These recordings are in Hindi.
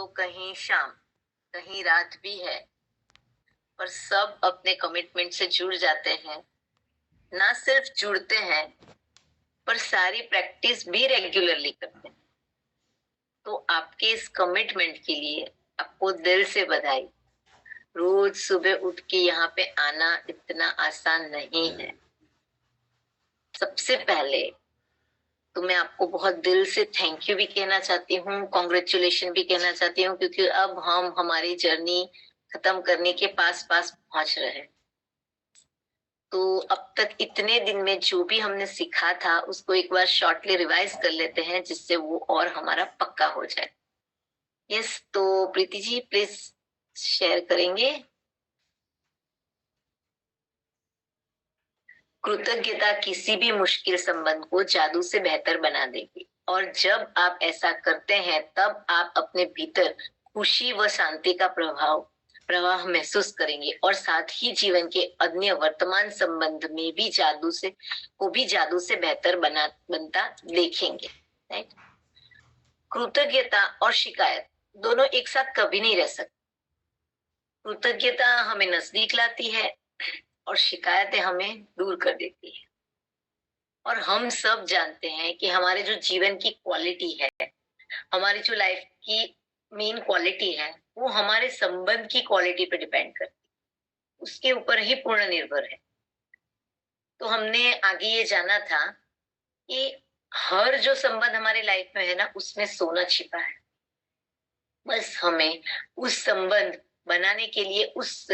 तो कहीं शाम, कहीं रात भी है, पर सब अपने कमिटमेंट से जुड़ जाते हैं। ना सिर्फ जुड़ते हैं, पर सारी प्रैक्टिस भी रेगुलरली करते हैं। तो आपके इस कमिटमेंट के लिए आपको दिल से बधाई। रोज सुबह उठ के यहाँ पे आना इतना आसान नहीं है। सबसे पहले तो मैं आपको बहुत दिल से थैंक यू भी कहना चाहती हूँ, कॉन्ग्रेचुलेशन भी कहना चाहती हूँ, क्योंकि अब हम हमारी जर्नी खत्म करने के पास पास पहुंच रहे हैं। तो अब तक इतने दिन में जो भी हमने सीखा था उसको एक बार शॉर्टली रिवाइज कर लेते हैं, जिससे वो और हमारा पक्का हो जाए। यस, तो प्रीति जी प्लीज शेयर करेंगे। कृतज्ञता किसी भी मुश्किल संबंध को जादू से बेहतर बना देगी, और जब आप ऐसा करते हैं तब आप अपने भीतर खुशी व शांति का प्रवाह महसूस करेंगे, और साथ ही जीवन के अन्य वर्तमान संबंध में भी जादू से बेहतर बनता देखेंगे। राइट? कृतज्ञता और शिकायत दोनों एक साथ कभी नहीं रह सकते। कृतज्ञता हमें नजदीक लाती है और शिकायतें हमें दूर कर देती है। और हम सब जानते हैं कि हमारे जो जीवन की क्वालिटी है, हमारी जो लाइफ की मेन क्वालिटी है, वो हमारे संबंध की क्वालिटी पे डिपेंड करती है, उसके ऊपर ही पूर्ण निर्भर है। तो हमने आगे ये जाना था कि हर जो संबंध हमारे लाइफ में है ना, उसमें सोना छिपा है। बस हमें उस संबंध बनाने के लिए उस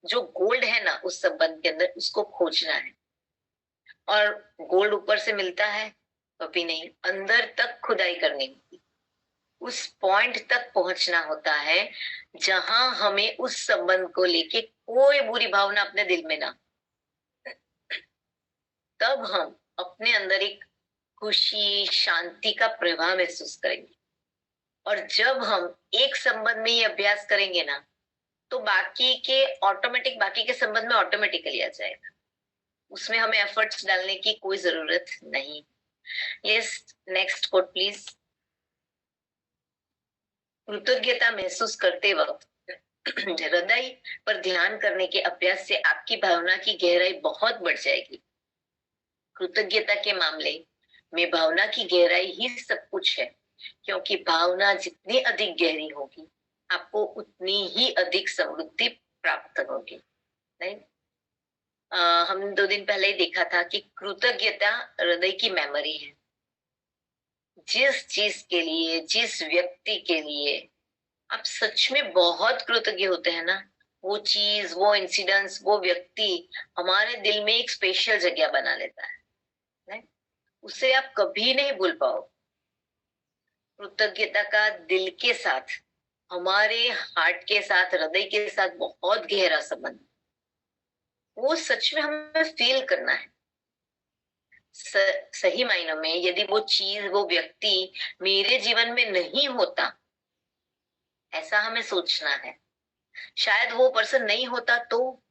जो गोल्ड है ना उस संबंध के अंदर, उसको खोजना है। और गोल्ड ऊपर से मिलता है कभी नहीं, अंदर तक खुदाई करनी होती, उस पॉइंट तक पहुंचना होता है जहां हमें उस संबंध को लेके कोई बुरी भावना अपने दिल में ना। तब हम अपने अंदर एक खुशी शांति का प्रवाह महसूस करेंगे। और जब हम एक संबंध में ये अभ्यास करेंगे ना, तो बाकी के संबंध में ऑटोमेटिकली आ जाएगा। उसमें हमें एफर्ट्स डालने की कोई जरूरत नहीं। Yes, next quote please. कृतज्ञता महसूस करते वक्त हृदय पर ध्यान करने के अभ्यास से आपकी भावना की गहराई बहुत बढ़ जाएगी। कृतज्ञता के मामले में भावना की गहराई ही सब कुछ है, क्योंकि भावना जितनी अधिक गहरी होगी, आपको उतनी ही अधिक समृद्धि प्राप्त होगी। राइट? हमने 2 दिन पहले ही देखा था कि कृतज्ञता हृदय की मेमोरी है। जिस चीज के लिए, जिस व्यक्ति के लिए आप सच में बहुत कृतज्ञ होते हैं ना, वो चीज, वो इंसिडेंस, वो व्यक्ति हमारे दिल में एक स्पेशल जगह बना लेता है। उसे आप कभी नहीं भूल पाओ। कृतज्ञता का दिल के साथ, हमारे हार्ट के साथ, हृदय के साथ बहुत गहरा संबंध, वो सच में हमें फील करना है। सही मायनों में यदि वो चीज, वो व्यक्ति मेरे जीवन में नहीं होता, ऐसा हमें सोचना है। शायद वो पर्सन नहीं होता, तो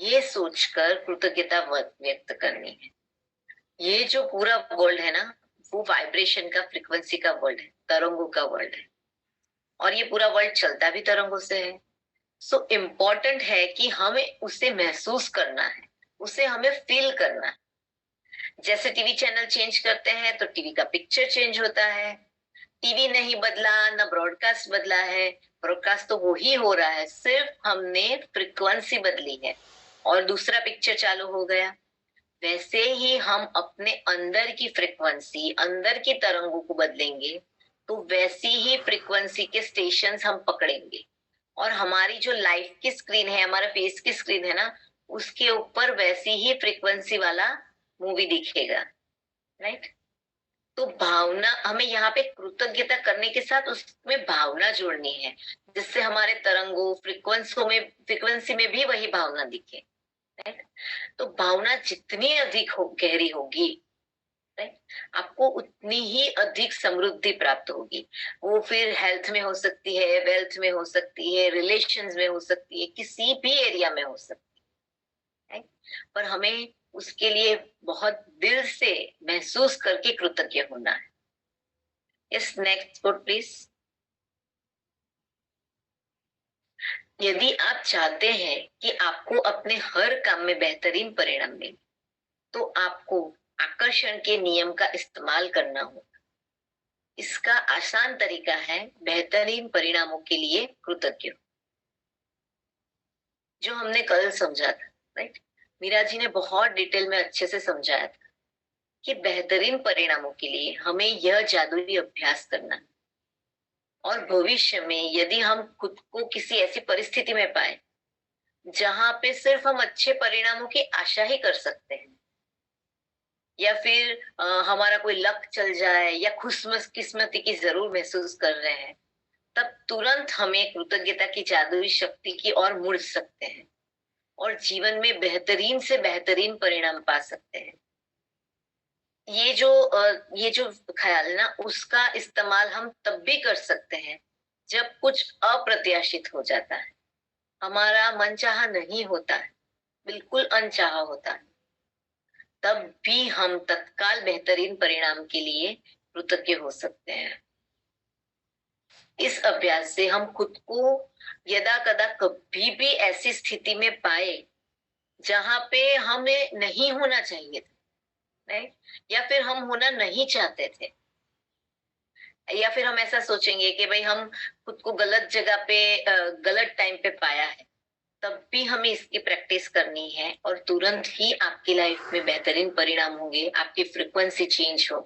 ये सोचकर कृतज्ञता व्यक्त करनी है। ये जो पूरा वर्ल्ड है ना, वो वाइब्रेशन का, फ्रीक्वेंसी का वर्ल्ड है, तरंगों का वर्ल्ड है, और ये पूरा वर्ल्ड चलता भी तरंगों से है। सो इम्पोर्टेंट है कि हमें उसे महसूस करना है, उसे हमें फील करना है। जैसे टीवी चैनल चेंज करते हैं तो टीवी का पिक्चर चेंज होता है। टीवी नहीं बदला, ना ब्रॉडकास्ट बदला है, ब्रॉडकास्ट तो वो ही हो रहा है, सिर्फ हमने फ्रीक्वेंसी बदली है और दूसरा पिक्चर चालू हो गया। वैसे ही हम अपने अंदर की फ्रीक्वेंसी, अंदर की तरंगों को बदलेंगे, तो वैसी ही फ्रीक्वेंसी के स्टेशंस हम पकड़ेंगे, और हमारी जो लाइफ की स्क्रीन है, हमारा फेस की स्क्रीन है ना, उसके ऊपर वैसी ही फ्रीक्वेंसी वाला मूवी दिखेगा। राइट? तो भावना, हमें यहाँ पे कृतज्ञता करने के साथ उसमें भावना जोड़नी है, जिससे हमारे तरंगों, फ्रीक्वेंसी में भी वही भावना दिखे। राइट? तो भावना जितनी अधिक गहरी होगी, राइट, आपको उतनी ही अधिक समृद्धि प्राप्त होगी। वो फिर हेल्थ में हो सकती है, वेल्थ में हो सकती है, रिलेशंस में हो सकती है, किसी भी एरिया में हो सकती है। राइट? पर हमें उसके लिए बहुत दिल से महसूस करके कृतज्ञ होना है। Yes, next quote please. यदि आप चाहते हैं कि आपको अपने हर काम में बेहतरीन परिणाम मिले, तो आपको आकर्षण के नियम का इस्तेमाल करना होगा। इसका आसान तरीका है बेहतरीन परिणामों के लिए कृतज्ञ, जो हमने कल समझा था, राइट। मीरा जी ने बहुत डिटेल में अच्छे से समझाया था कि बेहतरीन परिणामों के लिए हमें यह जादुई अभ्यास करना है। और भविष्य में यदि हम खुद को किसी ऐसी परिस्थिति में पाए जहां पे सिर्फ हम अच्छे परिणामों की आशा ही कर सकते हैं, या फिर हमारा कोई लक चल जाए, या खुशकिस्मती की जरूर महसूस कर रहे हैं, तब तुरंत हमें कृतज्ञता की जादुई शक्ति की ओर मुड़ सकते हैं और जीवन में बेहतरीन से बेहतरीन परिणाम पा सकते हैं। ये जो ख्याल ना, उसका इस्तेमाल हम तब भी कर सकते हैं जब कुछ अप्रत्याशित हो जाता है, हमारा मनचाहा नहीं होता है, बिल्कुल अनचाहा होता है। तब भी हम तत्काल बेहतरीन परिणाम के लिए कृतज्ञ हो सकते हैं। इस अभ्यास से हम खुद को यदा कदा कभी भी ऐसी स्थिति में पाए जहां पे हमें नहीं होना चाहिए था, राइट, या फिर हम होना नहीं चाहते थे, या फिर हम ऐसा सोचेंगे कि भाई हम खुद को गलत जगह पे गलत टाइम पे पाया है, तब भी हमें इसकी प्रैक्टिस करनी है और तुरंत ही आपकी लाइफ में बेहतरीन परिणाम होंगे। आपकी फ्रीक्वेंसी चेंज हो,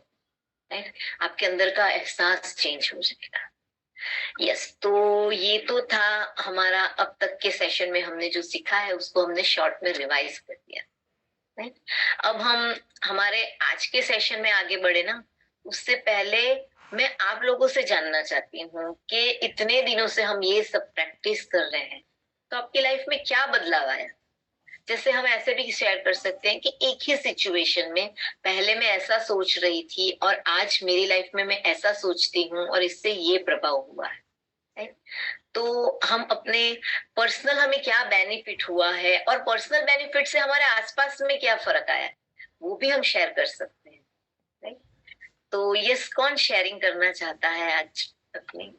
राइट, आपके अंदर का एहसास चेंज हो जाएगा। यस, तो ये तो था हमारा अब तक के सेशन में हमने जो सीखा है उसको हमने शॉर्ट में रिवाइज कर दिया, राइट। अब हम हमारे आज के सेशन में आगे बढ़े ना, उससे पहले मैं आप लोगों से जानना चाहती हूँ कि इतने दिनों से हम ये सब प्रैक्टिस कर रहे हैं, तो आपकी लाइफ में क्या बदलाव आया। जैसे हम ऐसे भी शेयर कर सकते हैं कि एक ही सिचुएशन में पहले मैं ऐसा सोच रही थी और आज मेरी लाइफ में मैं ऐसा सोचती हूँ और इससे ये प्रभाव हुआ है, right? तो हम अपने पर्सनल हमें क्या बेनिफिट हुआ है और पर्सनल बेनिफिट से हमारे आसपास में क्या फर्क आया है, वो भी हम शेयर कर सकते हैं, राइट। तो यस, कौन शेयरिंग करना चाहता है आज अपनी?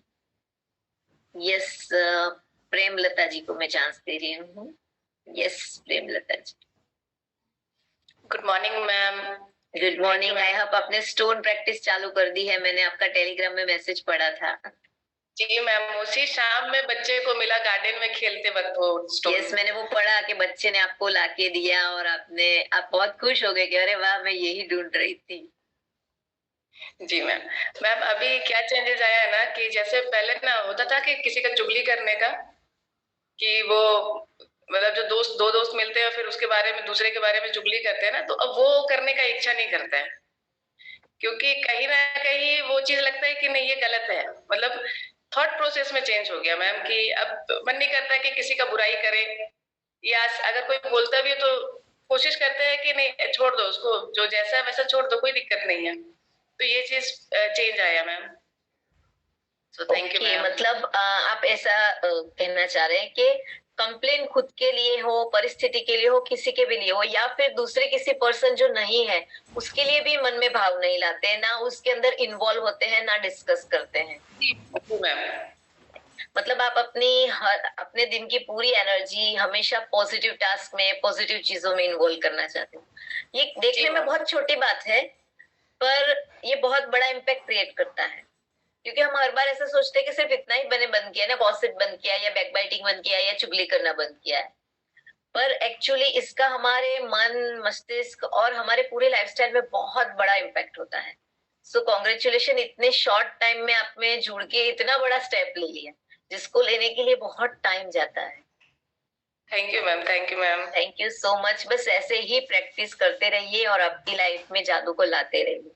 यस, प्रेमलता जी को मैं चांस दे रही हूँ। Yes, Premlata ji. Good morning ma'am. Good morning. I hope आपने स्टोन प्रैक्टिस चालू कर दी है, मैंने आपका टेलीग्राम में मैसेज पढ़ा था। जी मैम, उसी शाम में बच्चे को मिला गार्डन में खेलते वक्त वो स्टोन। यस, मैंने वो पढ़ा कि बच्चे ने आपको लाके दिया और आप बहुत खुश हो गए कि अरे वाह, मैं यही ढूंढ रही थी। जी मैम। मैम अभी क्या चेंजेस आया है ना कि जैसे पहले ना होता था कि किसी का चुगली करने का, कि वो मतलब जो दो दोस्त मिलते हैं फिर उसके बारे में दूसरे के बारे में चुगली करते हैं ना, तो अब वो करने का इच्छा नहीं करता है, क्योंकि कहीं ना कहीं वो चीज लगता है कि नहीं ये गलत है। मतलब थॉट प्रोसेस में चेंज हो गया मैम, कि अब मन नहीं करता कि किसी का बुराई करे, या अगर कोई बोलता भी है तो कोशिश करते हैं कि नहीं छोड़ दो उसको, जो जैसा है वैसा छोड़ दो, कोई दिक्कत नहीं है। तो ये चीज चेंज आया ma'am. So thank you ma'am. मतलब आप ऐसा कहना चाह रहे हैं कि कंप्लेन खुद के लिए हो, परिस्थिति के लिए हो, किसी के भी लिए हो, या फिर दूसरे किसी पर्सन जो नहीं है उसके लिए भी मन में भाव नहीं लाते हैं, ना उसके अंदर इन्वॉल्व होते हैं, ना डिस्कस करते हैं। मैम मतलब आप अपने दिन की पूरी एनर्जी हमेशा पॉजिटिव टास्क में, पॉजिटिव चीजों में इन्वॉल्व करना चाहते हो। ये देखने में बहुत छोटी बात है, पर ये बहुत बड़ा इम्पैक्ट क्रिएट करता है, क्योंकि हम हर बार ऐसा सोचते हैं कि सिर्फ इतना ही मैंने बंद किया ना, गॉसिप बंद किया या बैकबाइटिंग बंद किया या चुगली करना बंद किया है, पर एक्चुअली इसका हमारे मन, मस्तिष्क और हमारे पूरे लाइफस्टाइल में बहुत बड़ा इम्पैक्ट होता है। सो कॉन्ग्रेचुलेशन, इतने शॉर्ट टाइम में आप में जुड़ के इतना बड़ा स्टेप ले लिया, जिसको लेने के लिए बहुत टाइम जाता है। Thank you ma'am. Thank you ma'am. Thank you so much. बस ऐसे ही प्रैक्टिस करते रहिए और आपकी लाइफ में जादू को लाते रहिए।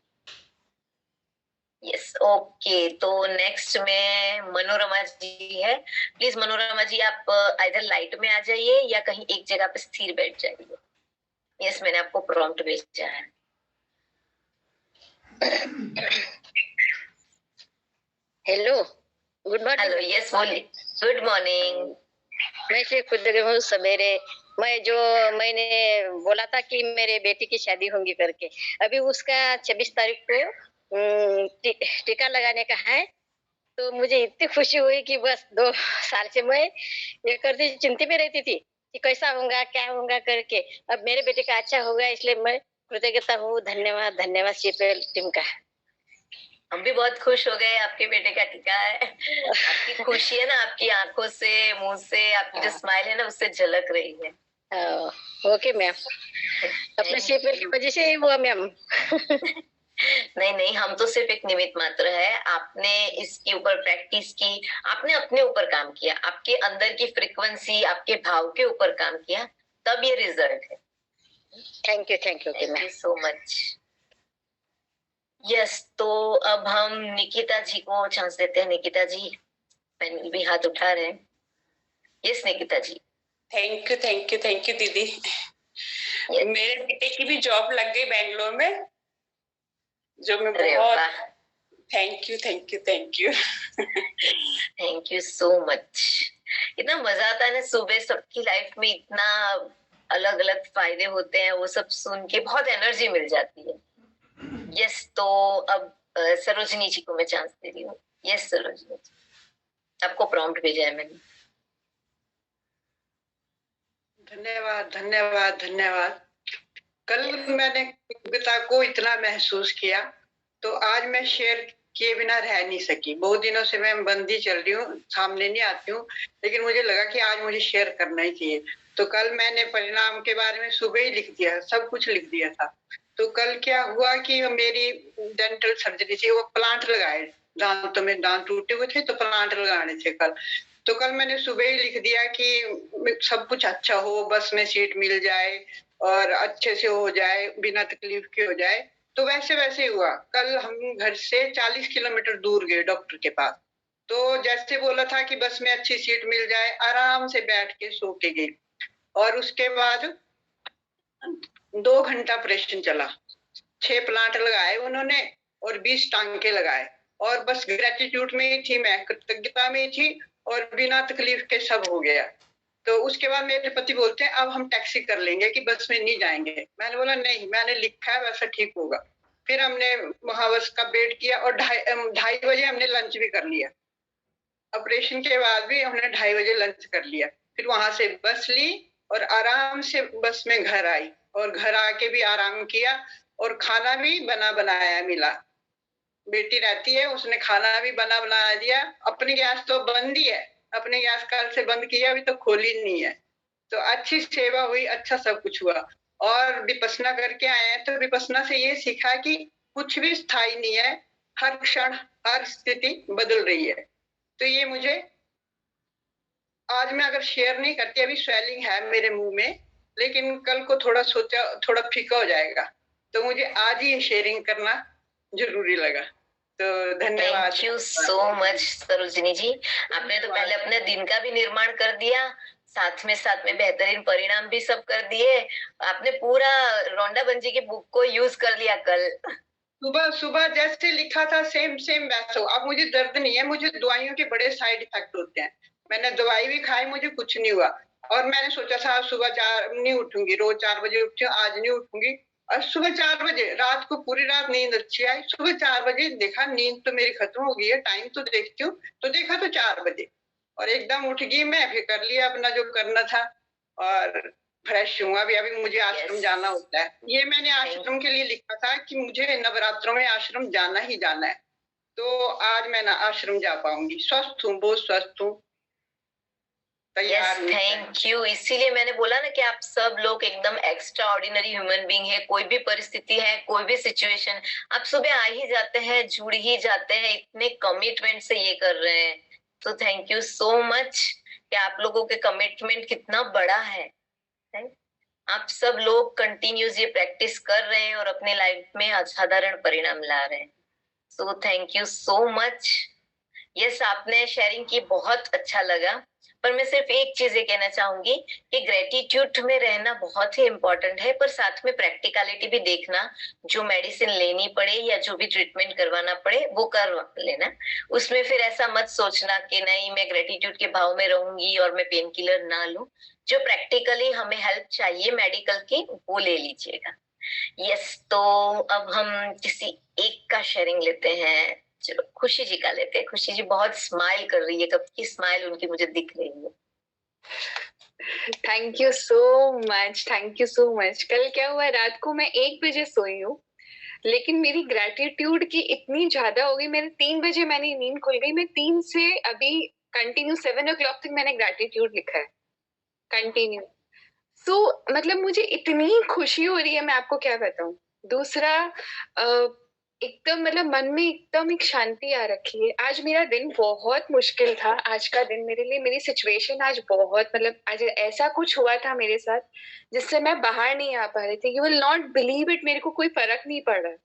Yes, okay. तो नेक्स्ट में मनोरमा जी है। प्लीज मनोरमा जी, आप इधर लाइट में आ जाइए या कहीं एक जगह पे स्थिर बैठ जाइए। यस, मैंने आपको प्रॉम्प्ट भेजा है। Hello, good morning. Hello, yes बोलिए। Good morning. मैं से खुद हूँ सवेरे। मैंने बोला था कि मेरे बेटी की शादी होगी करके, अभी उसका 26 तारीख को टीका लगाने का है, तो मुझे इतनी खुशी हुई कि बस 2 साल से मैं ये करती चिंता में रहती थी कि कैसा होगा, क्या होगा करके। अब मेरे बेटे का अच्छा हो गया इसलिए मैं कृतज्ञता हूँ। धन्यवाद, धन्यवाद सीपीएल टीम का। हम भी बहुत खुश हो गए आपके बेटे का टीका है। आपकी खुशी है ना, आपकी आंखों से, मुंह से, आपकी जो स्माइल है ना, उससे झलक रही है। Okay ma'am. अपने सीपीएल की वजह से ही हुआ मैम। नहीं नहीं, हम तो सिर्फ एक निमित्त मात्र है। आपने इसके ऊपर प्रैक्टिस की, आपने अपने ऊपर काम किया, आपके अंदर की फ्रीक्वेंसी, आपके भाव के ऊपर काम किया, तब ये रिजल्ट है। Thank you thank you so much. Yes, तो अब हम निकिता जी को चांस देते हैं। निकिता जी पैनल भी हाथ उठा रहे हैं। Yes Nikita ji. Thank you दीदी। मेरे बेटे की भी जॉब लग गई बैंगलोर में, जो मैं बहुत thank you thank you so much. इतना मजा आता है ना, सुबह सबकी लाइफ में इतना अलग अलग फायदे होते हैं, वो सब सुन के बहुत एनर्जी मिल जाती है। यस, तो अब सरोजिनी जी को मैं चांस दे रही हूँ। यस सरोजिनी जी, आपको प्रॉम्प्ट भेजा है मैंने। धन्यवाद। कल मैंने कृतज्ञता को इतना महसूस किया, तो आज मैं शेयर किए बिना रह नहीं सकी। बहुत दिनों से मैं बंदी चल रही हूँ, सामने नहीं आती हूँ, लेकिन मुझे लगा कि आज मुझे शेयर करना ही चाहिए। तो कल मैंने परिणाम के बारे में सुबह ही लिख दिया, सब कुछ लिख दिया था। तो कल क्या हुआ कि मेरी डेंटल सर्जरी थी, वो प्लांट लगाए दांतों में, दांत टूटे हुए थे तो प्लांट लगाने थे कल। तो कल मैंने सुबह ही लिख दिया कि सब कुछ अच्छा हो, बस में सीट मिल जाए और अच्छे से हो जाए, बिना तकलीफ के हो जाए। तो वैसे वैसे हुआ। कल हम घर से 40 किलोमीटर दूर गए डॉक्टर के पास। तो जैसे बोला था कि बस में अच्छी सीट मिल जाए, आराम से बैठ के सो के गई। और उसके बाद 2 घंटा ऑपरेशन चला। 6 प्लांट लगाए उन्होंने और 20 टांके लगाए, और बस ग्रेटिट्यूड में ही थी मैं, कृतज्ञता में ही थी, और बिना तकलीफ के सब हो गया। तो उसके बाद मेरे पति बोलते हैं अब हम टैक्सी कर लेंगे कि बस में नहीं जाएंगे। मैंने बोला नहीं, मैंने लिखा है वैसा ठीक होगा। फिर हमने वहां बस का वेट किया और 2:30 बजे हमने लंच भी कर लिया। ऑपरेशन के बाद भी हमने 2:30 बजे लंच कर लिया। फिर वहां से बस ली और आराम से बस में घर आई, और घर आके भी आराम किया, और खाना भी बना बनाया मिला। बेटी रहती है, उसने खाना भी बना बना दिया। अपनी गैस तो बंद ही है, अपने गैस कल से बंद किया, अभी तो खोली नहीं है। तो अच्छी सेवा हुई, अच्छा सब कुछ हुआ। और विपස්සना करके आए हैं, तो विपස්සना से ये सीखा कि कुछ भी स्थायी नहीं है, हर क्षण हर स्थिति बदल रही है। तो ये मुझे आज मैं अगर शेयर नहीं करती, अभी स्वेलिंग है मेरे मुंह में, लेकिन कल को थोड़ा सोचा थोड़ा फीका हो जाएगा, तो मुझे आज ही शेयरिंग करना जरूरी लगा। तो धन्यवाद। Thank you so much Sarojini ji. आपने तो पहले अपने दिन का भी निर्माण कर दिया, साथ में बेहतरीन परिणाम भी सब कर दिए। आपने पूरा रोंडा बंजी की बुक को यूज कर लिया कल। सुबह जैसे लिखा था सेम वैसा हो। अब मुझे दर्द नहीं है, मुझे दवाइयों के बड़े साइड इफेक्ट होते हैं। मैंने दवाई भी खाई, मुझे कुछ नहीं हुआ। और मैंने सोचा था आज सुबह 4 नहीं उठूंगी, रोज 4 बजे उठती हूँ, आज नहीं उठूंगी। और सुबह 4 बजे, रात को पूरी रात नींद अच्छी आई, सुबह 4 बजे देखा नींद तो मेरी खत्म हो गई है, टाइम तो देखती हूँ, तो देखा तो 4 बजे, और एकदम उठ गई मैं, फिर कर लिया अपना जो करना था, और फ्रेश हूँ। अभी मुझे आश्रम जाना होता है। ये मैंने आश्रम के लिए लिखा था कि मुझे नवरात्रों में आश्रम जाना ही जाना है, तो आज मैं ना आश्रम जा पाऊंगी। स्वस्थ हूँ, बहुत स्वस्थ हूँ। Yes thank you. इसीलिए मैंने बोला ना कि आप सब लोग एकदम एक्स्ट्रा ऑर्डिनरी ह्यूमन बीइंग है। कोई भी परिस्थिति है, कोई भी सिचुएशन, आप सुबह आ ही जाते हैं, जुड़ ही जाते हैं, इतने कमिटमेंट से ये कर रहे हैं। तो थैंक यू सो मच कि आप लोगों के कमिटमेंट कितना बड़ा है। आप सब लोग कंटिन्यूस ये प्रैक्टिस कर रहे हैं और अपने लाइफ में असाधारण परिणाम ला रहे हैं। So thank you so much. Yes, आपने शेयरिंग की, बहुत अच्छा लगा। पर मैं सिर्फ एक चीज ये कहना चाहूंगी कि ग्रेटिट्यूड में रहना बहुत ही इम्पोर्टेंट है, पर साथ में प्रैक्टिकलिटी भी देखना। जो मेडिसिन लेनी पड़े या जो भी ट्रीटमेंट करवाना पड़े वो कर लेना। उसमें फिर ऐसा मत सोचना कि नहीं मैं ग्रेटिट्यूड के भाव में रहूंगी और मैं पेन किलर ना लूं। जो प्रैक्टिकली हमें हेल्प चाहिए मेडिकल की, वो ले लीजिएगा। यस, तो अब हम किसी एक का शेयरिंग लेते हैं। चलो खुशी जी का लेते हैं। खुशी जी बहुत स्माइल कर रही है, कब की स्माइल उनकी मुझे दिख रही है। Thank you so much, thank you so much. कल क्या हुआ, रात को मैं 1 बजे सोई हूँ, लेकिन मेरी ग्रेटिट्यूड की इतनी ज्यादा हो गई, मेरे 3 बजे मैंने नींद खुल गई। मैं 3 से अभी कंटिन्यू 7 o'clock तक मैंने ग्रेटिट्यूड लिखा है कंटिन्यू। सो मतलब मुझे इतनी खुशी हो रही है, मैं आपको क्या बताऊं। दूसरा एकदम मतलब मन में एकदम एक शांति आ रखी है। आज मेरा दिन बहुत मुश्किल था, आज का दिन मेरे लिए, मेरी सिचुएशन आज बहुत मतलब आज ऐसा कुछ हुआ था मेरे साथ जिससे मैं बाहर नहीं आ पा रही थी। You will not believe it, मेरे को कोई फर्क नहीं पड़ रहा।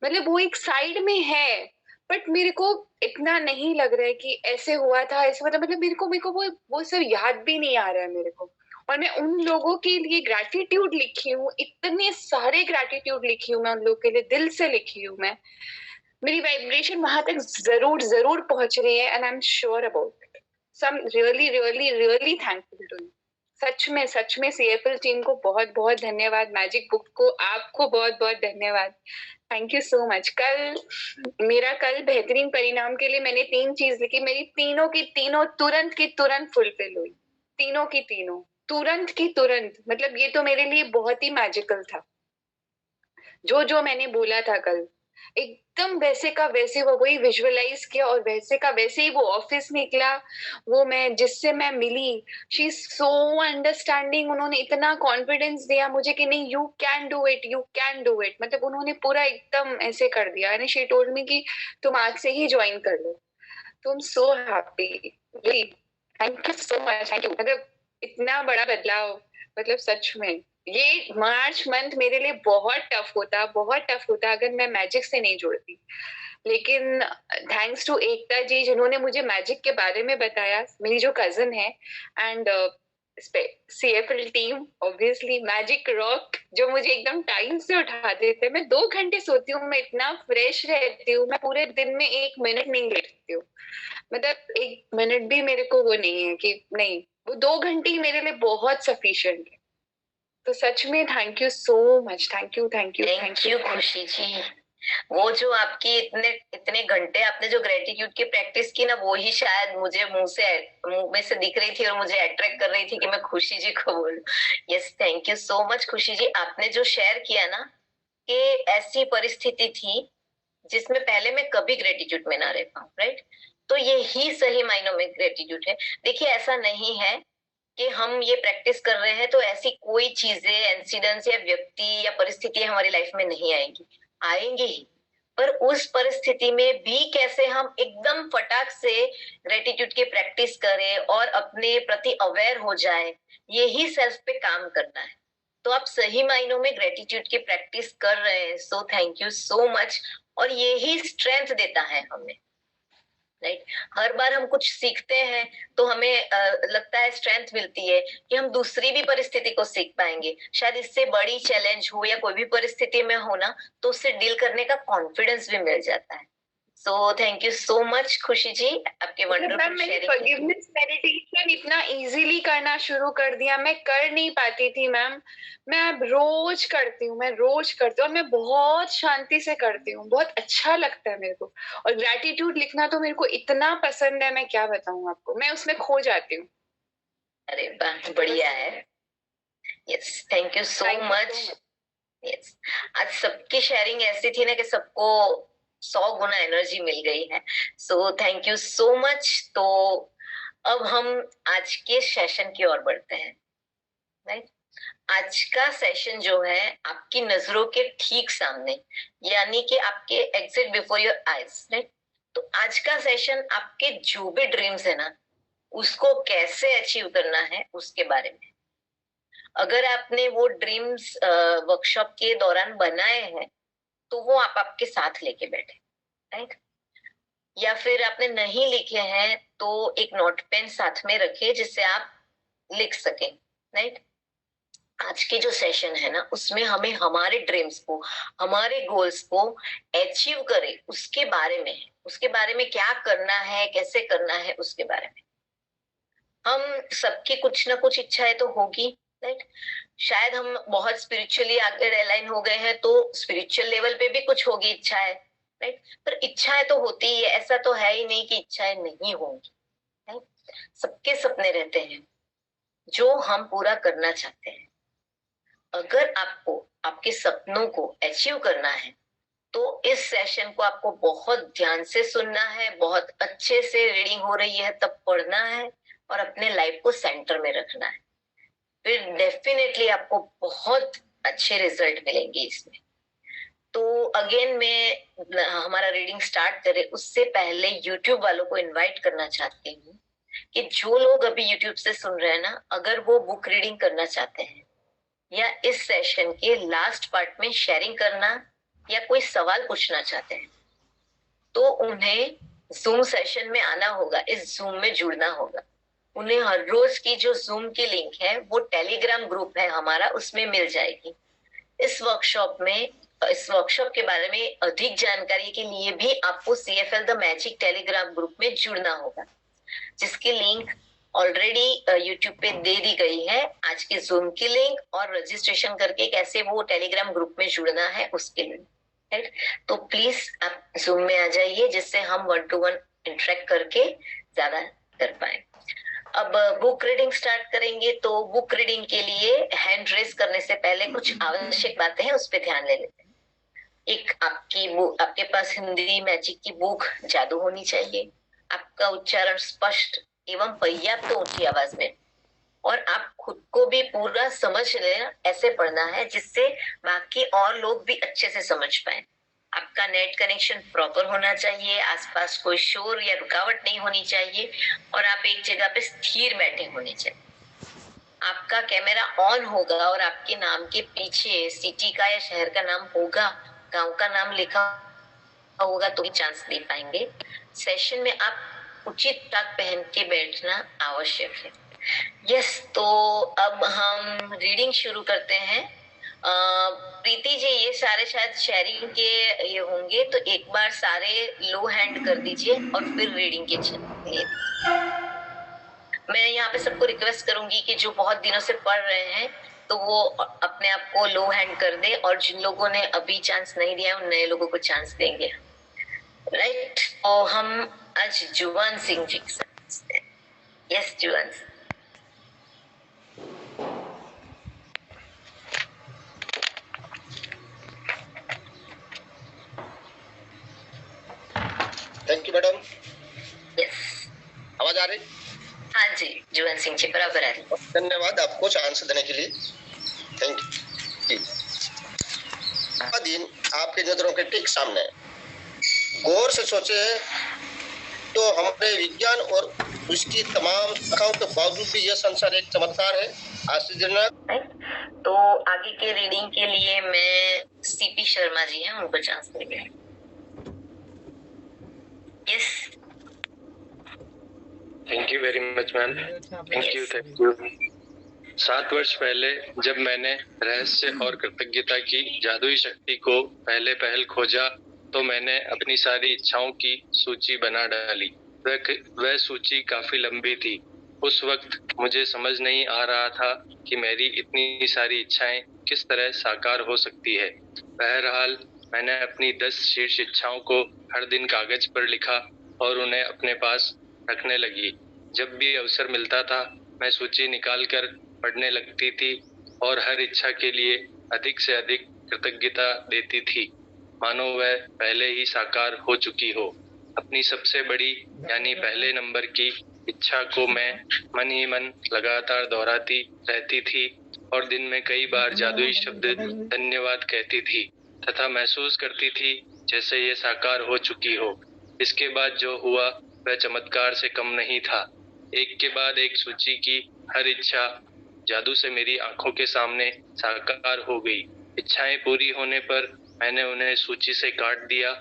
मतलब वो एक साइड में है, बट मेरे को इतना नहीं लग रहा है कि ऐसे हुआ था, ऐसे मतलब मेरे को वो सब याद भी नहीं आ रहा है मेरे को। और मैं उन लोगों के लिए ग्रैटिट्यूड लिखी हूँ, इतने सारे ग्रैटिट्यूड लिखी हूँ मैं उन लोगों के लिए, दिल से लिखी हूँ मैं। मेरी वाइब्रेशन वहां तक जरूर जरूर पहुंच रही है, and I am sure about it. So I am really really really thankful to you. सच में सीएफएल टीम को बहुत बहुत धन्यवाद, मैजिक बुक को आपको बहुत बहुत धन्यवाद। Thank you so much. मेरा कल बेहतरीन परिणाम के लिए मैंने 3 चीज लिखी, मेरी तीनों की तीनों तुरंत की तुरंत फुलफिल हुई, तीनों की तीनों तुरंत की तुरंत। मतलब ये तो मेरे लिए बहुत ही मैजिकल था। जो जो मैंने बोला था कल, एकदम वैसे का वैसे वो वही विजुअलाइज किया, और वैसे का वैसे ही वो ऑफिस निकला। वो मैं जिससे मैं मिली, शी इज सो अंडरस्टैंडिंग। उन्होंने इतना कॉन्फिडेंस दिया मुझे कि नहीं, you can do it, you can do it. मतलब उन्होंने पूरा एकदम ऐसे कर दिया, एंड शी टोल्ड मी कि तुम आज से ही ज्वाइन कर लो। तो I am so happy, thank you so much, thank you. मतलब इतना बड़ा बदलाव, मतलब सच में ये मार्च मंथ मेरे लिए बहुत टफ होता अगर मैं मैजिक से नहीं जुड़ती। लेकिन थैंक्स टू एकता जी, जिन्होंने मुझे मैजिक के बारे में बताया, मेरी जो कजिन है, and CFL team, obviously magic rock, जो मुझे एकदम टाइम से उठा देते। मैं 2 घंटे सोती हूँ, मैं इतना फ्रेश रहती हूँ, मैं पूरे दिन में 1 मिनट नहीं लेटती हूँ। मतलब 1 मिनट भी मेरे को वो नहीं है कि नहीं, वो 2 घंटे ही मेरे लिए बहुत सफिशिएंट है। तो सच में thank you so much, thank you thank you thank you खुशी जी। वो जो आपकी इतने इतने घंटे आपने जो ग्रेटिट्यूड की प्रैक्टिस की ना, वो ही शायद मुझे मुंह में से दिख रही थी और मुझे अट्रैक्ट कर रही थी कि मैं खुशी जी को बोलूं। Yes, thank you so much खुशी जी। आपने जो शेयर किया ना कि ऐसी परिस्थिति थी जिसमें पहले मैं कभी ग्रेटिट्यूड में ना रह पाऊं, राइट? तो ये ही सही मायनों में ग्रेटिट्यूड है। देखिए, ऐसा नहीं है कि हम ये प्रैक्टिस कर रहे हैं तो ऐसी कोई चीजें, इंसिडेंट्स या व्यक्ति या परिस्थिति हमारी लाइफ में नहीं आएंगी, आएंगी ही। पर उस परिस्थिति में भी कैसे हम एकदम फटाक से ग्रेटिट्यूड की प्रैक्टिस करें और अपने प्रति अवेयर हो जाए, यही सेल्फ पे काम करना है। तो आप सही मायनों में ग्रेटिट्यूड की प्रैक्टिस कर रहे हैं, so thank you so much. और यही स्ट्रेंथ देता है हमें, राइट? हर बार हम कुछ सीखते हैं तो हमें लगता है स्ट्रेंथ मिलती है कि हम दूसरी भी परिस्थिति को सीख पाएंगे। शायद इससे बड़ी चैलेंज हो या कोई भी परिस्थिति में हो ना, तो उससे डील करने का कॉन्फिडेंस भी मिल जाता है। So thank you so much खुशी जी, आपके वंडरफुल शेयरिंग। फॉरगिवनेस मेडिटेशन इतना इजीली करना शुरू कर दिया, मैं कर नहीं पाती थी मैम। मैं अब रोज करती हूँ, और मैं बहुत शांति से करती हूँ, बहुत अच्छा लगता है मेरे को। और ग्रैटिट्यूड लिखना तो मेरे को इतना पसंद है, मैं क्या बताऊँ आपको, मैं उसमें खो जाती हूँ। अरे वाह, बढ़िया है। Yes, thank you so much. Yes, आज सबकी शेयरिंग ऐसी थी ना कि सबको 100 गुना एनर्जी मिल गई है। So thank you so much. तो अब हम आज के सेशन की ओर बढ़ते हैं, राइट? आज का सेशन जो है आपकी नजरों के ठीक सामने, यानी कि आपके exit before your eyes, right? तो आज का सेशन आपके जो भी ड्रीम्स है ना, उसको कैसे अचीव करना है उसके बारे में। अगर आपने वो ड्रीम्स वर्कशॉप के दौरान बनाए हैं तो वो आप आपके साथ लेके बैठे, राइट? या फिर आपने नहीं लिखे हैं तो एक नोट पेन साथ में रखे जिससे आप लिख सकें, राइट? आज के जो सेशन है ना, उसमें हमें हमारे ड्रीम्स को, हमारे गोल्स को अचीव करें उसके बारे में है। उसके बारे में क्या करना है, कैसे करना है, उसके बारे में। हम सबकी कुछ ना कुछ इच्छाएं तो होगी, राइट? शायद हम बहुत स्पिरिचुअली आगे अलाइन हो गए हैं तो स्पिरिचुअल लेवल पे भी कुछ होगी इच्छाएं, राइट। पर इच्छाएं तो होती ही है, ऐसा तो है ही नहीं कि इच्छाएं नहीं होंगी, राइट। सबके सपने रहते हैं जो हम पूरा करना चाहते हैं। अगर आपको आपके सपनों को अचीव करना है तो इस सेशन को आपको बहुत ध्यान से सुनना है, बहुत अच्छे से रीडिंग हो रही है तब पढ़ना है और अपने लाइफ को सेंटर में रखना है, फिर डेफिनेटली आपको बहुत अच्छे रिजल्ट मिलेंगे इसमें। तो अगेन मैं हमारा रीडिंग स्टार्ट करें उससे पहले यूट्यूब वालों को इनवाइट करना चाहती हूँ कि जो लोग अभी यूट्यूब से सुन रहे हैं ना, अगर वो बुक रीडिंग करना चाहते हैं या इस सेशन के लास्ट पार्ट में शेयरिंग करना या कोई सवाल पूछना चाहते हैं तो उन्हें जूम सेशन में आना होगा, इस जूम में जुड़ना होगा। उन्हें हर रोज की जो जूम की लिंक है वो टेलीग्राम ग्रुप है हमारा, उसमें मिल जाएगी। इस वर्कशॉप के बारे में अधिक जानकारी के लिए भी आपको CFL the magic Telegram group में जुड़ना होगा, जिसकी लिंक ऑलरेडी यूट्यूब पे दे दी गई है। आज के जूम की लिंक और रजिस्ट्रेशन करके कैसे वो टेलीग्राम ग्रुप में जुड़ना है उसके लिए, राइट। तो प्लीज आप जूम में आ जाइए जिससे हम 1-to-1 इंटरेक्ट करके ज्यादा कर पाए। अब बुक रीडिंग स्टार्ट करेंगे, तो बुक रीडिंग के लिए हैंड रेस करने से पहले कुछ आवश्यक बातें हैं, उस पर ध्यान ले लेते हैं। एक आपके पास हिंदी मैजिक की बुक जादू होनी चाहिए, आपका उच्चारण स्पष्ट एवं पर्याप्त ऊंची आवाज में, और आप खुद को भी पूरा समझ लेना, ऐसे पढ़ना है जिससे बाकी और लोग भी अच्छे से समझ पाए। आपका नेट कनेक्शन प्रॉपर होना चाहिए, आसपास कोई शोर या रुकावट नहीं होनी चाहिए और आप एक जगह पे स्थिर बैठे होने चाहिए। आपका कैमरा ऑन होगा और आपके नाम के पीछे सिटी का या शहर का नाम होगा, गांव का नाम लिखा होगा तो ही चांस दे पाएंगे। सेशन में आप उचित पोशाक पहन के बैठना आवश्यक है। यस, तो अब हम रीडिंग शुरू करते हैं। प्रीति जी, ये सारे शायद शेयरिंग के ये होंगे, तो एक बार सारे लो हैंड कर दीजिए और फिर रीडिंग के चलिए। मैं यहाँ पे सबको रिक्वेस्ट करूंगी कि जो बहुत दिनों से पढ़ रहे हैं तो वो अपने आप को लो हैंड कर दे, और जिन लोगों ने अभी चांस नहीं दिया उन नए लोगों को चांस देंगे, राइट। तो हम आज जुवान सिंह जी के साथ। यस जुवान। Thank you madam. यस, आवाज आ रही? हाँ जी जुवान सिंह जी बराबर आ रही। धन्यवाद आपको चांस देने के लिए, थैंक यू। दिन आपकी नजरों के ठीक सामने है। गौर से सोचे तो हमारे विज्ञान और उसकी तमाम शाखाओं के बावजूद भी यह संसार एक चमत्कार है, आश्चर्यजनक। तो आगे के रीडिंग के लिए मैं CP शर्मा जी हैं, उनको चांस देंगे। Yes, thank you very much ma'am. Thank you. 7 वर्ष पहले जब मैंने रहस्य और कृतज्ञता की जादुई शक्ति को पहल खोजा तो मैंने अपनी सारी इच्छाओं की सूची बना डाली। वह सूची काफी लंबी थी। उस वक्त मुझे समझ नहीं आ रहा था कि मेरी इतनी सारी इच्छाएं किस तरह साकार हो सकती है। बहरहाल मैंने अपनी 10 शीर्ष इच्छाओं को हर दिन कागज पर लिखा और उन्हें अपने पास रखने लगी। जब भी अवसर मिलता था मैं सूची निकालकर पढ़ने लगती थी और हर इच्छा के लिए अधिक से अधिक कृतज्ञता देती थी, मानो वह पहले ही साकार हो चुकी हो। अपनी सबसे बड़ी यानी पहले नंबर की इच्छा को मैं मन ही मन लगातार दोहराती रहती थी और दिन में कई बार जादुई शब्द धन्यवाद कहती थी तथा महसूस करती थी जैसे ये साकार हो चुकी हो। इसके बाद जो हुआ वह चमत्कार से कम नहीं था। एक के बाद एक सूची की हर इच्छा जादू से मेरी आंखों के सामने साकार हो गई। इच्छाएं पूरी होने पर मैंने उन्हें सूची से काट दिया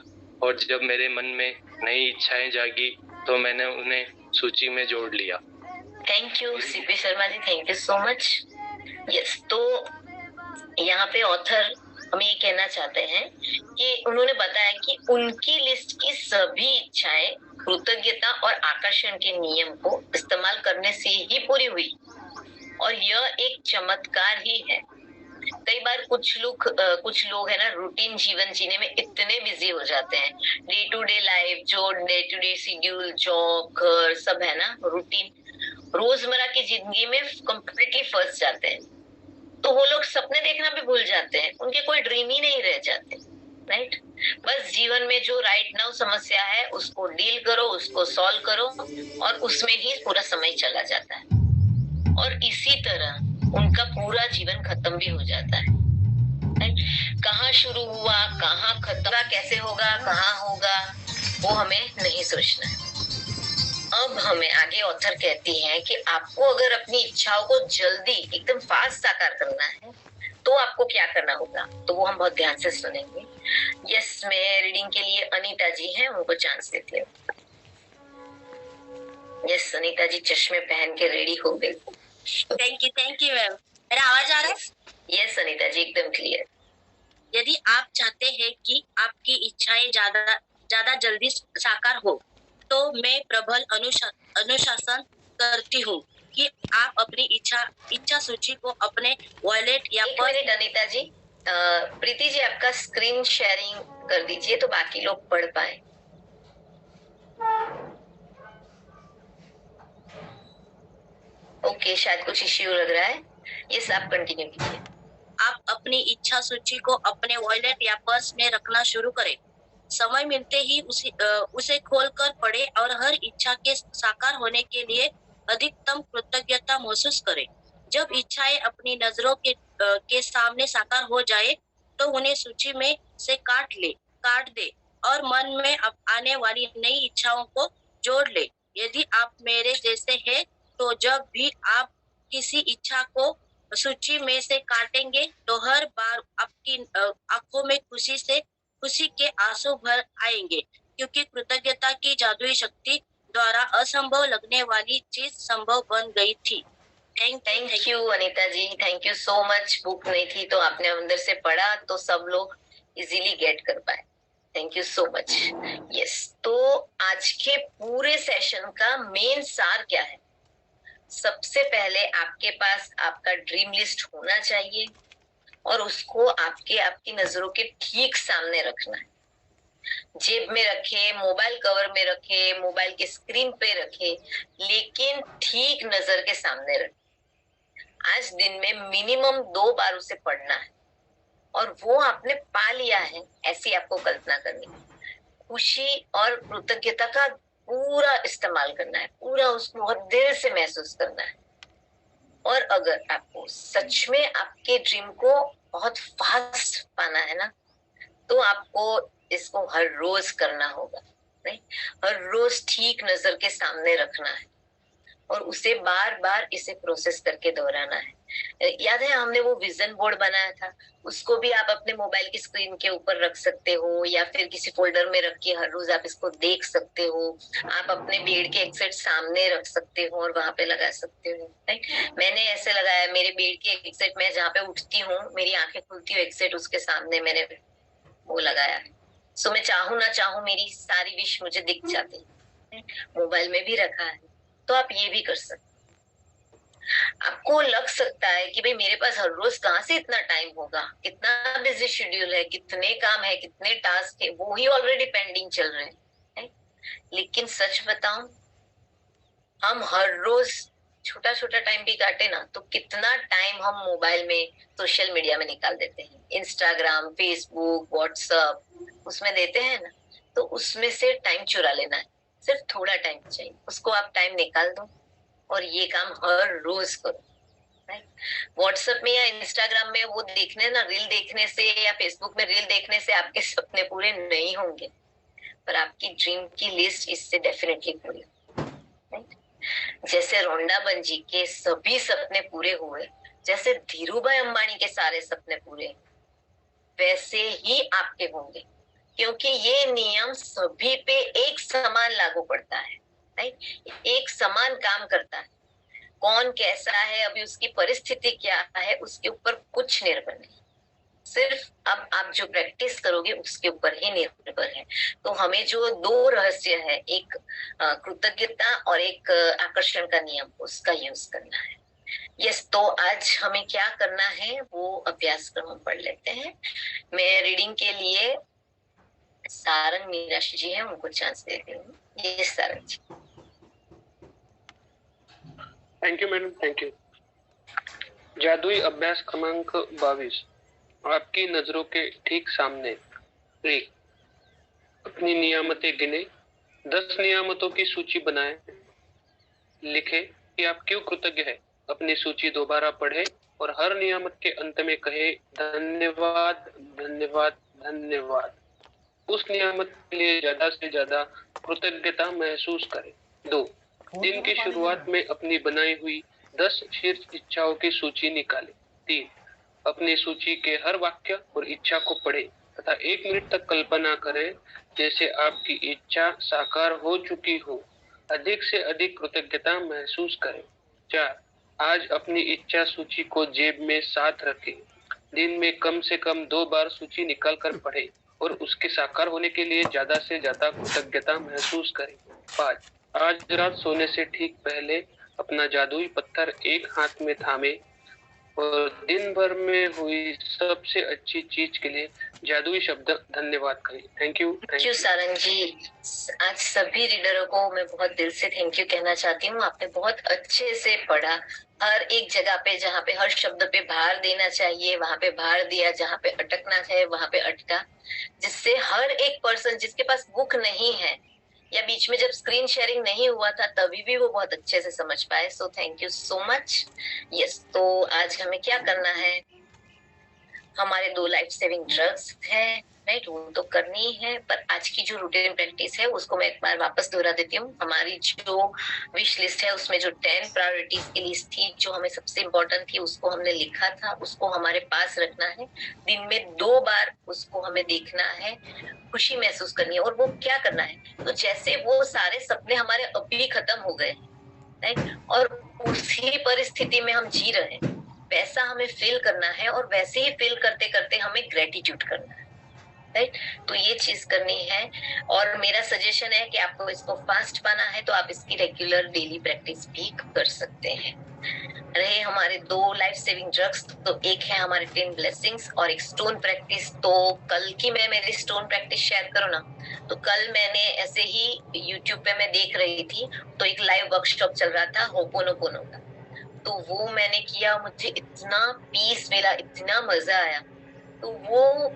और जब मेरे मन में नई इच्छाएं जागी तो मैंने उन्हें सूची में जोड़ लिया। Thank you CP Sharma ji, thank you so much. Yes, तो यहाँ पे ऑथर हमें ये कहना चाहते हैं कि उन्होंने बताया कि उनकी लिस्ट की सभी इच्छाएं कृतज्ञता और आकर्षण के नियम को इस्तेमाल करने से ही पूरी हुई और यह एक चमत्कार ही है। कई बार कुछ लोग है ना रूटीन जीवन जीने में इतने बिजी हो जाते हैं, डे टू डे लाइफ, जो day to day schedule, job, घर सब है ना, रूटीन, रोजमर्रा की जिंदगी में कंप्लीटली फंस जाते हैं। तो वो लोग सपने देखना भी भूल जाते हैं, उनके कोई ड्रीम ही नहीं रह जाते, राइट। बस जीवन में जो राइट नाउ समस्या है उसको डील करो, उसको सॉल्व करो, और उसमें ही पूरा समय चला जाता है, और इसी तरह उनका पूरा जीवन खत्म भी हो जाता है। कहाँ शुरू हुआ, कहाँ खत्म, कैसे होगा, कहाँ होगा, वो हमें नहीं सोचना है। अब हमें आगे ऑथर कहती है कि आपको अगर अपनी इच्छाओं को जल्दी एकदम फास्ट साकार करना है तो आपको क्या करना होगा, तो वो हम बहुत ध्यान से सुनेंगे। यस, मैं रीडिंग के लिए अनीता जी हैं, उनको चांस देती हूँ। यस, अनीता जी चश्मे पहन के रेडी हो गई। Thank you ma'am. मेरा आवाज आ रहा है? यस अनीता जी, एकदम क्लियर। यदि आप चाहते हैं कि आपकी इच्छाएं ज्यादा जल्दी साकार हो, तो मैं प्रबल अनुशासन करती हूँ कि आप अपनी इच्छा सूची को अपने वॉलेट या एक मिनट अनीता जी, प्रीति जी आपका स्क्रीन शेयरिंग कर दीजिए तो बाकी लोग पढ़ पाए। ओके, शायद कुछ इश्यू लग रहा है। यस, आप कंटिन्यू कीजिए। आप अपनी इच्छा सूची को अपने वॉलेट या पर्स में रखना शुरू करें। समय मिलते ही उसे खोलकर पढ़ें और हर इच्छा के साकार होने के लिए अधिकतम कृतज्ञता महसूस करें। जब इच्छाएं अपनी नजरों के सामने साकार हो जाए तो उन्हें सूची में से काट दे और मन में आने वाली नई इच्छाओं को जोड़ ले। यदि आप मेरे जैसे हैं तो जब भी आप किसी इच्छा को सूची में से काटेंगे तो हर बार आपकी आंखों में खुशी के आंसू भर आएंगे, क्योंकि कृतज्ञता की जादुई शक्ति द्वारा असंभव लगने वाली चीज संभव बन गई थी। Thank you Anita ji, thank you so much. Book नहीं थी तो आपने अंदर से पढ़ा तो सब लोग इजीली गेट कर पाए। Thank you so much. Yes, तो आज के पूरे सेशन का मेन सार क्या है? सबसे पहले आपके पास आपका ड्रीम लिस्ट होना चाहिए और उसको आपकी नजरों के ठीक सामने रखना है। जेब में रखे, मोबाइल कवर में रखे, मोबाइल के स्क्रीन पे रखे, लेकिन ठीक नजर के सामने रखे। आज दिन में मिनिमम 2 बार उसे पढ़ना है और वो आपने पा लिया है, ऐसी आपको कल्पना करनी है। खुशी और कृतज्ञता का पूरा इस्तेमाल करना है, पूरा उसको बहुत दिल से महसूस करना है। और अगर आपको सच में आपके ड्रीम को बहुत फास्ट पाना है ना, तो आपको इसको हर रोज करना होगा, नहीं? हर रोज ठीक नजर के सामने रखना है और उसे बार बार इसे प्रोसेस करके दोहराना है। याद है हमने वो विजन बोर्ड बनाया था, उसको भी आप अपने मोबाइल की स्क्रीन के ऊपर रख सकते हो या फिर किसी फोल्डर में रख के हर रोज आप इसको देख सकते हो। आप अपने बेड के एक साइड सामने रख सकते हो और वहां पे लगा सकते हो। मैंने ऐसे लगाया, मेरे बेड के एक साइड में जहाँ पे उठती हूँ, मेरी आंखें खुलती हूँ, एक साइड उसके सामने मैंने वो लगाया। सो मैं चाहूँ ना चाहूँ मेरी सारी विश मुझे दिख जाती है। मोबाइल में भी रखा है, तो आप ये भी कर सकते। आपको लग सकता है कि भाई मेरे पास हर रोज कहाँ से इतना टाइम होगा, कितना बिजी शेड्यूल है, कितने काम है, कितने टास्क है, वो ही ऑलरेडी पेंडिंग चल रहे हैं। लेकिन सच बताऊं, हम हर रोज छोटा छोटा टाइम भी काटे ना, तो कितना टाइम हम मोबाइल में सोशल मीडिया में निकाल देते हैं। इंस्टाग्राम, फेसबुक, व्हाट्सएप, उसमें देते हैं ना, तो उसमें से टाइम चुरा लेना है। सिर्फ थोड़ा टाइम चाहिए, उसको आप टाइम निकाल दो और ये काम हर रोज करो। व्हाट्सएप में या इंस्टाग्राम में वो देखने ना, रील देखने से या फेसबुक में रील देखने से आपके सपने पूरे नहीं होंगे, पर आपकी ड्रीम की लिस्ट इससे डेफिनेटली पूरी। जैसे रोंडाबन जी के सभी सपने पूरे हुए, जैसे धीरूभाई अंबानी के सारे सपने पूरे, वैसे ही आपके होंगे, क्योंकि ये नियम सभी पे एक समान लागू पड़ता है, एक समान काम करता है। कौन कैसा है, अभी उसकी परिस्थिति क्या है, उसके ऊपर कुछ निर्भर नहीं, सिर्फ अब आप जो प्रैक्टिस करोगे उसके ऊपर ही निर्भर है। तो हमें जो 2 रहस्य है, एक कृतज्ञता और एक आकर्षण का नियम, उसका यूज करना है। यस, तो आज हमें क्या करना है वो अभ्यास क्रम हम पढ़ लेते हैं। मैं रीडिंग के लिए सारंग मीराशी जी है, उनको चांस देती हूँ। ये Sarang ji. Thank you madam, thank you. जादुई अभ्यास क्रमांक 22। आपकी नजरों के ठीक सामने एक अपनी नियामतें गिने, 10 नियामतों की सूची बनाएं। लिखे कि आप क्यों कृतज्ञ हैं। अपनी सूची दोबारा पढ़े और हर नियामत के अंत में कहे धन्यवाद धन्यवाद धन्यवाद। उस नियामत के लिए ज्यादा से ज्यादा कृतज्ञता महसूस करें। 2, दिन की शुरुआत में अपनी बनाई हुई 10 शीर्ष इच्छाओं की सूची निकालें। 3, अपनी सूची के हर वाक्य और इच्छा को पढ़ें तथा 1 मिनट तक कल्पना करें जैसे आपकी इच्छा साकार हो चुकी हो। अधिक से अधिक कृतज्ञता महसूस करें। 4, आज अपनी इच्छा सूची को जेब में साथ रखें। दिन में कम से कम 2 बार सूची निकाल कर पढ़ें और उसके साकार होने के लिए ज्यादा से ज्यादा कृतज्ञता महसूस करें। 5, आज रात सोने से ठीक पहले अपना जादुई पत्थर एक हाथ में थामे और दिन भर में हुई सबसे अच्छी चीज के लिए जादुई शब्द धन्यवाद करें। थैंक यू सारंग जी। आज सभी रीडरों को मैं बहुत दिल से थैंक यू कहना चाहती हूँ। आपने बहुत अच्छे से पढ़ा। हर एक जगह पे जहाँ पे हर शब्द पे भार देना चाहिए वहां पे भार दिया, जहाँ पे अटकना चाहिए वहां पे अटका, जिससे हर एक पर्सन जिसके पास बुक नहीं है या बीच में जब स्क्रीन शेयरिंग नहीं हुआ था तभी भी वो बहुत अच्छे से समझ पाए। So thank you so much. Yes, तो आज हमें क्या करना है, हमारे 2 लाइफ सेविंग ड्रग्स है, राइट, वो तो करनी ही है। पर आज की जो रूटीन प्रैक्टिस है उसको मैं एक बार वापस दोहरा देती हूँ। हमारी जो विश लिस्ट है उसमें जो 10 प्रायोरिटीज की लिस्ट थी, जो हमें सबसे इम्पोर्टेंट थी, उसको हमने लिखा था, उसको हमारे पास रखना है। दिन में 2 बार उसको हमें देखना है, खुशी महसूस करनी है। और वो क्या करना है, तो जैसे वो सारे सपने हमारे अभी खत्म हो गए, राइट, और उसी परिस्थिति में हम जी रहे हैं, वैसा हमें फील करना है और वैसे ही फील करते करते हमें ग्रेटिट्यूड करना है, राइट। तो ये चीज करनी है। और मेरा सजेशन है कि आपको इसको फास्ट पाना है तो आप इसकी रेगुलर डेली प्रैक्टिस भी कर सकते हैं। रहे हमारे 2 लाइफ सेविंग ड्रग्स, तो एक है हमारे 10 ब्लेसिंग्स और एक स्टोन प्रैक्टिस। तो कल की मैं मेरी स्टोन प्रैक्टिस शेयर करूँ ना, तो कल मैंने ऐसे ही यूट्यूब पे मैं देख रही थी तो एक लाइव वर्कशॉप चल रहा था होपोनोपोनो का, तो वो मैंने किया। मुझे इतना पीस मिला, इतना मजा आया। तो वो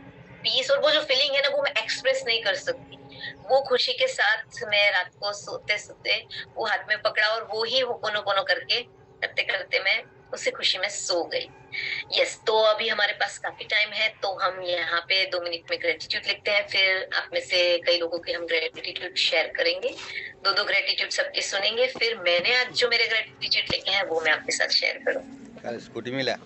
पीस और वो जो फीलिंग है ना वो मैं एक्सप्रेस नहीं कर सकती। वो खुशी के साथ मैं रात को सोते सोते वो हाथ में पकड़ा और वो ही होपोनोपोनो करके करते करते मैं उसी खुशी में सो गई। यस, तो अभी हमारे पास काफी टाइम है तो हम यहाँ पे 2 मिनट में ग्रेटिट्यूड लिखते हैं। फिर आप में से कई लोगों के हम ग्रेटिट्यूड शेयर करेंगे, 2 ग्रेटिट्यूड सबके सुनेंगे। फिर मैंने आज जो मेरे ग्रेटिट्यूड लिखे हैं वो मैं आपके साथ शेयर करूँ। स्कूटी मिला,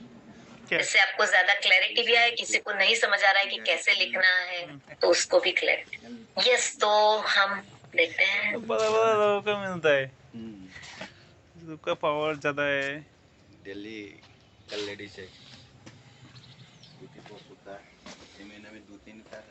इससे आपको ज्यादा क्लैरिटी भी आए। किसी को नहीं समझ आ रहा है कि कैसे लिखना है तो उसको भी क्लैरिटी। यस, तो हम देखते हैं। बड़ा लोगों को मिलता है, उसका पावर ज्यादा है। दिल्ली कल लेडीज है, स्कूटी बहुत होता है, महीने में 2-3 कार